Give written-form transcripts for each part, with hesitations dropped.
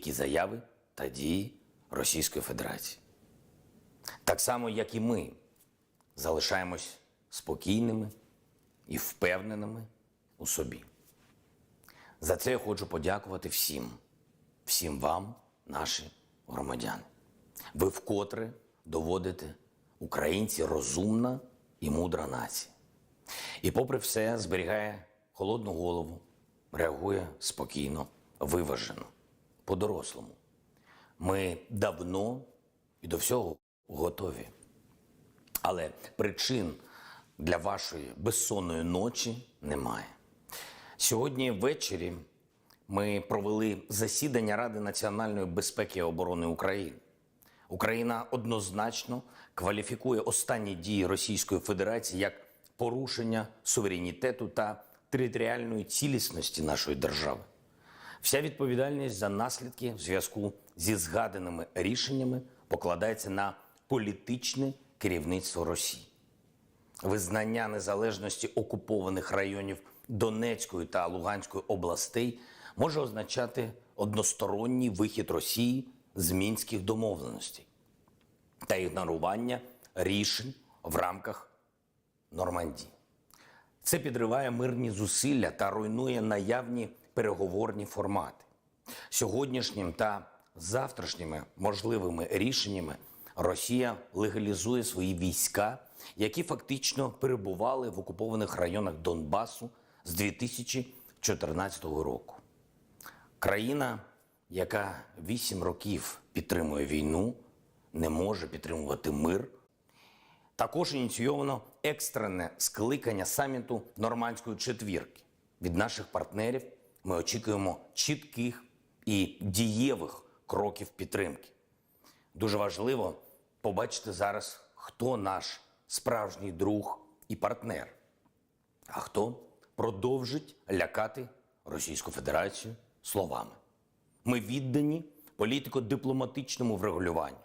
будь-які заяви та дії Російської Федерації. Так само, як і ми залишаємось спокійними і впевненими у собі. За це я хочу подякувати всім вам, наші громадяни. Ви вкотре доводите, українці розумна і мудра нація. І попри все зберігає холодну голову, реагує спокійно, виважено, по-дорослому. Ми давно і до всього готові. Але причин для вашої безсонної ночі немає. Сьогодні ввечері ми провели засідання Ради національної безпеки і оборони України. Україна однозначно кваліфікує останні дії Російської Федерації як порушення суверенітету та територіальної цілісності нашої держави. Вся відповідальність за наслідки в зв'язку зі згаданими рішеннями покладається на політичне керівництво Росії. Визнання незалежності окупованих районів Донецької та Луганської областей може означати односторонній вихід Росії з Мінських домовленостей та ігнорування рішень в рамках Нормандії. Це підриває мирні зусилля та руйнує наявні переговорні формати. Сьогоднішнім та завтрашніми можливими рішеннями Росія легалізує свої війська, які фактично перебували в окупованих районах Донбасу з 2014 року. Країна, яка 8 років підтримує війну, не може підтримувати мир. Також ініційовано екстрене скликання саміту Нормандської четвірки. Від наших партнерів ми очікуємо чітких і дієвих кроків підтримки. Дуже важливо побачити зараз, хто наш справжній друг і партнер, а хто продовжить лякати Російську Федерацію словами. Ми віддані політико-дипломатичному врегулюванню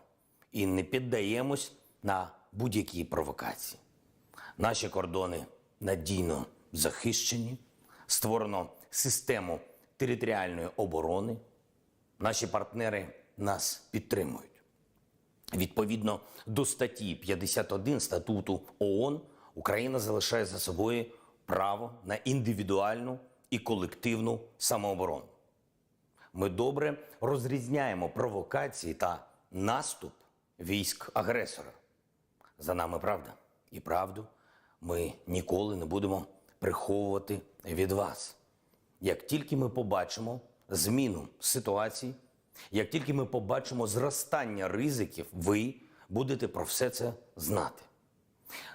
і не піддаємось на будь-які провокації. Наші кордони надійно захищені, створено систему територіальної оборони, наші партнери нас підтримують. Відповідно до статті 51 Статуту ООН, Україна залишає за собою право на індивідуальну і колективну самооборону. Ми добре розрізняємо провокації та наступ військ-агресора. За нами правда. І правду ми ніколи не будемо приховувати від вас. Як тільки ми побачимо зміну ситуації, як тільки ми побачимо зростання ризиків, ви будете про все це знати.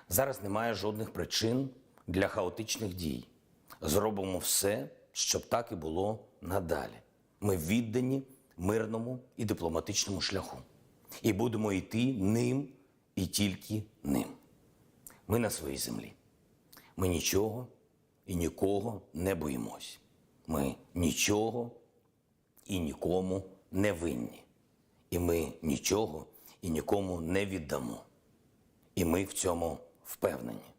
Зараз немає жодних причин для хаотичних дій. Зробимо все, щоб так і було надалі. Ми віддані мирному і дипломатичному шляху. І будемо йти ним і тільки ним. Ми на своїй землі. Ми нічого і нікого не боїмось. Ми нічого і нікому не винні. І ми нічого і нікому не віддамо. І ми в цьому впевнені.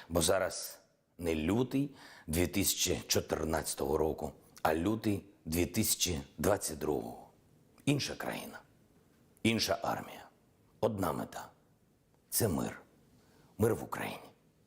Бо зараз не лютий 2014 року, а лютий 2022. Інша країна, інша армія, одна мета – це мир. Мир в Україні.